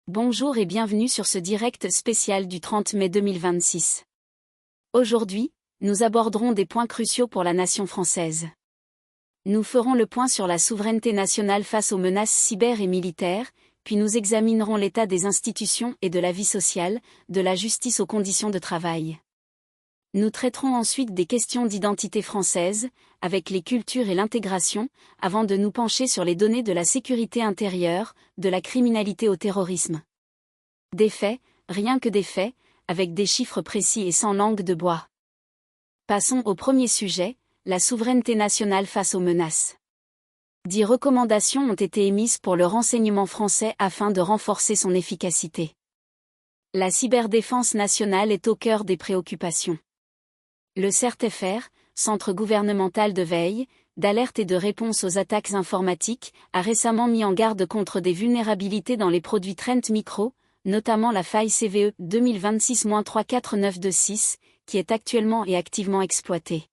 Bonjour et bienvenue sur ce direct spécial du 30 mai 2026. Aujourd'hui, nous aborderons des points cruciaux pour la nation française. Nous ferons le point sur la souveraineté nationale face aux menaces cyber et militaires, puis nous examinerons l'état des institutions et de la vie sociale, de la justice aux conditions de travail. Nous traiterons ensuite des questions d'identité française, avec les cultures et l'intégration, avant de nous pencher sur les données de la sécurité intérieure, de la criminalité au terrorisme. Des faits, rien que des faits, avec des chiffres précis et sans langue de bois. Passons au premier sujet, la souveraineté nationale face aux menaces. 10 recommandations ont été émises pour le renseignement français afin de renforcer son efficacité. La cyberdéfense nationale est au cœur des préoccupations. Le CERT-FR, Centre gouvernemental de veille, d'alerte et de réponse aux attaques informatiques, a récemment mis en garde contre des vulnérabilités dans les produits Trent Micro, notamment la faille CVE 2026-34926, qui est actuellement et activement exploitée.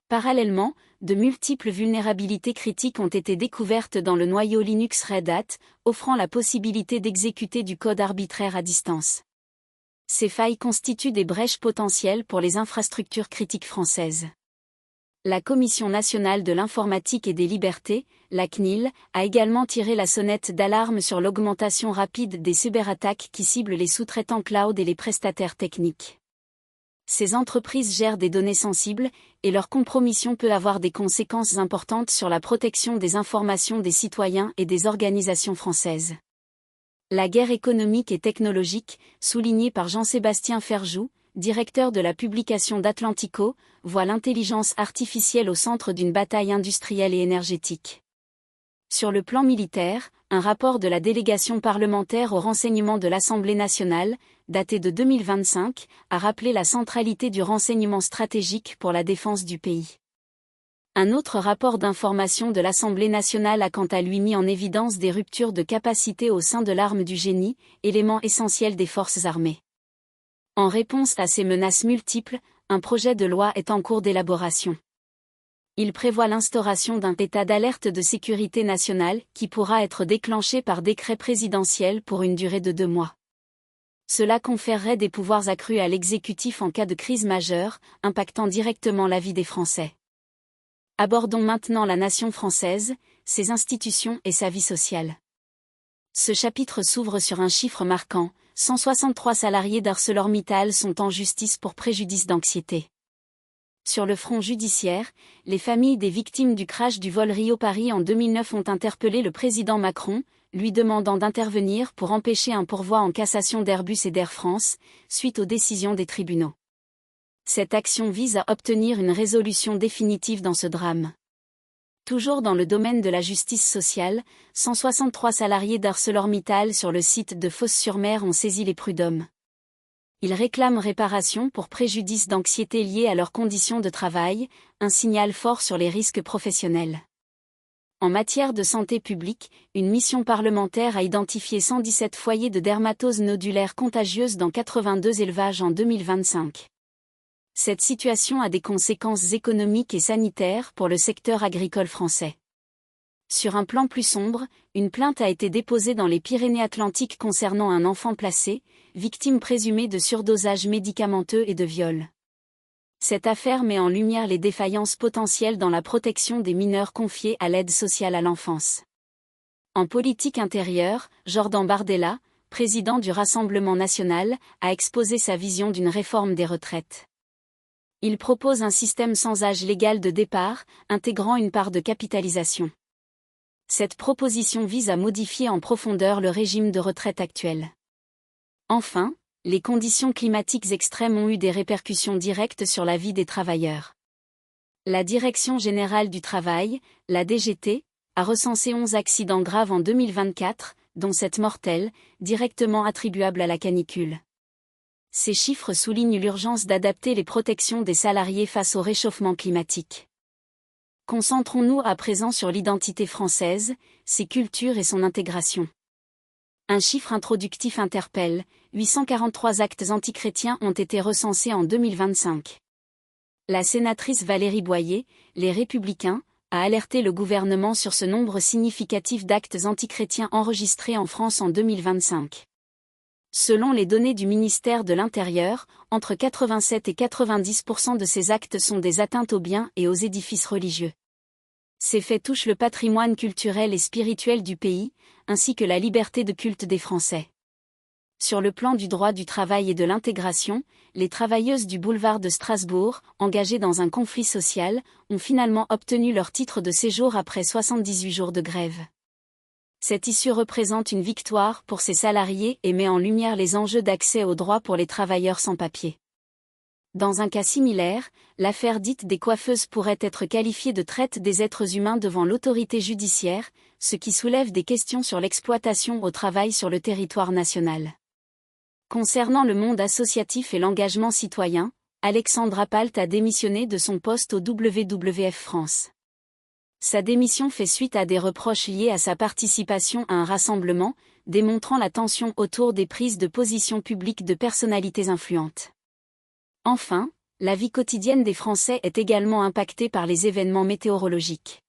Parallèlement, de multiples vulnérabilités critiques ont été découvertes dans le noyau Linux Red Hat, offrant la possibilité d'exécuter du code arbitraire à distance. Ces failles constituent des brèches potentielles pour les infrastructures critiques françaises. La Commission nationale de l'informatique et des libertés, la CNIL, a également tiré la sonnette d'alarme sur l'augmentation rapide des cyberattaques qui ciblent les sous-traitants cloud et les prestataires techniques. Ces entreprises gèrent des données sensibles, et leur compromission peut avoir des conséquences importantes sur la protection des informations des citoyens et des organisations françaises. La guerre économique et technologique, soulignée par Jean-Sébastien Ferjou, directeur de la publication d'Atlantico, voit l'intelligence artificielle au centre d'une bataille industrielle et énergétique. Sur le plan militaire, un rapport de la délégation parlementaire au renseignement de l'Assemblée nationale, daté de 2025, a rappelé la centralité du renseignement stratégique pour la défense du pays. Un autre rapport d'information de l'Assemblée nationale a quant à lui mis en évidence des ruptures de capacité au sein de l'arme du génie, élément essentiel des forces armées. En réponse à ces menaces multiples, un projet de loi est en cours d'élaboration. Il prévoit l'instauration d'un état d'alerte de sécurité nationale qui pourra être déclenché par décret présidentiel pour une durée de 2 mois. Cela conférerait des pouvoirs accrus à l'exécutif en cas de crise majeure, impactant directement la vie des Français. Abordons maintenant la nation française, ses institutions et sa vie sociale. Ce chapitre s'ouvre sur un chiffre marquant, 163 salariés d'ArcelorMittal sont en justice pour préjudice d'anxiété. Sur le front judiciaire, les familles des victimes du crash du vol Rio-Paris en 2009 ont interpellé le président Macron, lui demandant d'intervenir pour empêcher un pourvoi en cassation d'Airbus et d'Air France, suite aux décisions des tribunaux. Cette action vise à obtenir une résolution définitive dans ce drame. Toujours dans le domaine de la justice sociale, 163 salariés d'ArcelorMittal sur le site de Fos-sur-Mer ont saisi les prud'hommes. Ils réclament réparation pour préjudice d'anxiété liée à leurs conditions de travail, un signal fort sur les risques professionnels. En matière de santé publique, une mission parlementaire a identifié 117 foyers de dermatose nodulaire contagieuse dans 82 élevages en 2025. Cette situation a des conséquences économiques et sanitaires pour le secteur agricole français. Sur un plan plus sombre, une plainte a été déposée dans les Pyrénées-Atlantiques concernant un enfant placé, victime présumée de surdosage médicamenteux et de viol. Cette affaire met en lumière les défaillances potentielles dans la protection des mineurs confiés à l'aide sociale à l'enfance. En politique intérieure, Jordan Bardella, président du Rassemblement national, a exposé sa vision d'une réforme des retraites. Il propose un système sans âge légal de départ, intégrant une part de capitalisation. Cette proposition vise à modifier en profondeur le régime de retraite actuel. Enfin, les conditions climatiques extrêmes ont eu des répercussions directes sur la vie des travailleurs. La Direction générale du travail, la DGT, a recensé 11 accidents graves en 2024, dont 7 mortels, directement attribuables à la canicule. Ces chiffres soulignent l'urgence d'adapter les protections des salariés face au réchauffement climatique. Concentrons-nous à présent sur l'identité française, ses cultures et son intégration. Un chiffre introductif interpelle, 843 actes antichrétiens ont été recensés en 2025. La sénatrice Valérie Boyer, Les Républicains, a alerté le gouvernement sur ce nombre significatif d'actes antichrétiens enregistrés en France en 2025. Selon les données du ministère de l'Intérieur, entre 87 et 90% de ces actes sont des atteintes aux biens et aux édifices religieux. Ces faits touchent le patrimoine culturel et spirituel du pays, ainsi que la liberté de culte des Français. Sur le plan du droit du travail et de l'intégration, les travailleuses du boulevard de Strasbourg, engagées dans un conflit social, ont finalement obtenu leur titre de séjour après 78 jours de grève. Cette issue représente une victoire pour ces salariés et met en lumière les enjeux d'accès aux droits pour les travailleurs sans papier. Dans un cas similaire, l'affaire dite des coiffeuses pourrait être qualifiée de traite des êtres humains devant l'autorité judiciaire, ce qui soulève des questions sur l'exploitation au travail sur le territoire national. Concernant le monde associatif et l'engagement citoyen, Alexandra Palt a démissionné de son poste au WWF France. Sa démission fait suite à des reproches liés à sa participation à un rassemblement, démontrant la tension autour des prises de position publiques de personnalités influentes. Enfin, la vie quotidienne des Français est également impactée par les événements météorologiques.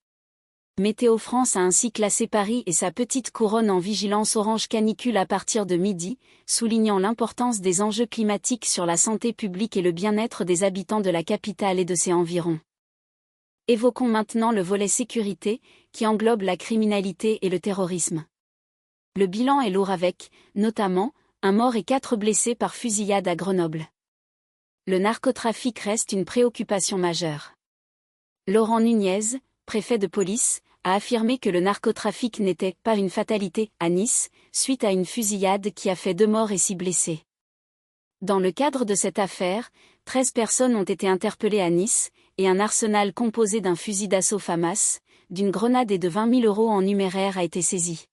Météo France a ainsi classé Paris et sa petite couronne en vigilance orange canicule à partir de midi, soulignant l'importance des enjeux climatiques sur la santé publique et le bien-être des habitants de la capitale et de ses environs. Évoquons maintenant le volet sécurité, qui englobe la criminalité et le terrorisme. Le bilan est lourd avec, notamment, un mort et 4 blessés par fusillade à Grenoble. Le narcotrafic reste une préoccupation majeure. Laurent Nunez, préfet de police, a affirmé que le narcotrafic n'était pas une fatalité à Nice, suite à une fusillade qui a fait 2 morts et 6 blessés. Dans le cadre de cette affaire, 13 personnes ont été interpellées à Nice, et un arsenal composé d'un fusil d'assaut FAMAS, d'une grenade et de 20 000 € en numéraire a été saisi.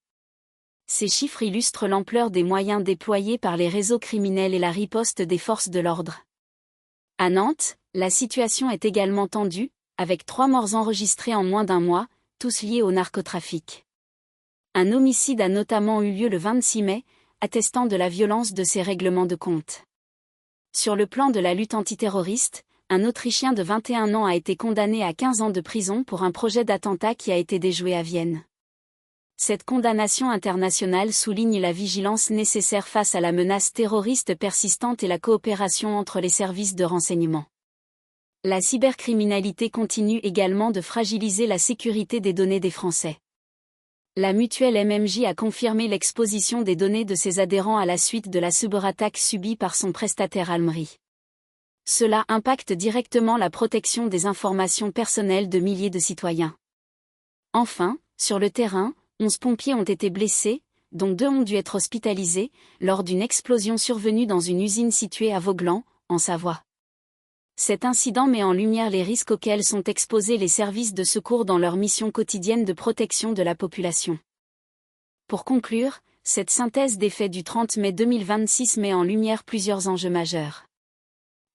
Ces chiffres illustrent l'ampleur des moyens déployés par les réseaux criminels et la riposte des forces de l'ordre. À Nantes, la situation est également tendue, avec 3 morts enregistrés en moins d'1 mois, tous liés au narcotrafic. Un homicide a notamment eu lieu le 26 mai, attestant de la violence de ces règlements de compte. Sur le plan de la lutte antiterroriste, un Autrichien de 21 ans a été condamné à 15 ans de prison pour un projet d'attentat qui a été déjoué à Vienne. Cette condamnation internationale souligne la vigilance nécessaire face à la menace terroriste persistante et la coopération entre les services de renseignement. La cybercriminalité continue également de fragiliser la sécurité des données des Français. La mutuelle MMJ a confirmé l'exposition des données de ses adhérents à la suite de la cyberattaque subie par son prestataire Almri. Cela impacte directement la protection des informations personnelles de milliers de citoyens. Enfin, sur le terrain, 11 pompiers ont été blessés, dont 2 ont dû être hospitalisés, lors d'une explosion survenue dans une usine située à Vauglan, en Savoie. Cet incident met en lumière les risques auxquels sont exposés les services de secours dans leur mission quotidienne de protection de la population. Pour conclure, cette synthèse des faits du 30 mai 2026 met en lumière plusieurs enjeux majeurs.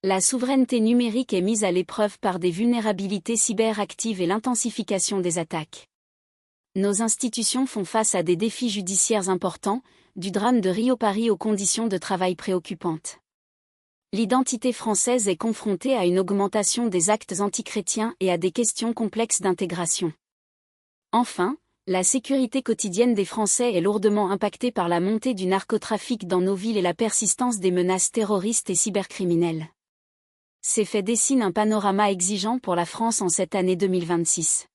La souveraineté numérique est mise à l'épreuve par des vulnérabilités cyberactives et l'intensification des attaques. Nos institutions font face à des défis judiciaires importants, du drame de Rio-Paris aux conditions de travail préoccupantes. L'identité française est confrontée à une augmentation des actes antichrétiens et à des questions complexes d'intégration. Enfin, la sécurité quotidienne des Français est lourdement impactée par la montée du narcotrafic dans nos villes et la persistance des menaces terroristes et cybercriminelles. Ces faits dessinent un panorama exigeant pour la France en cette année 2026.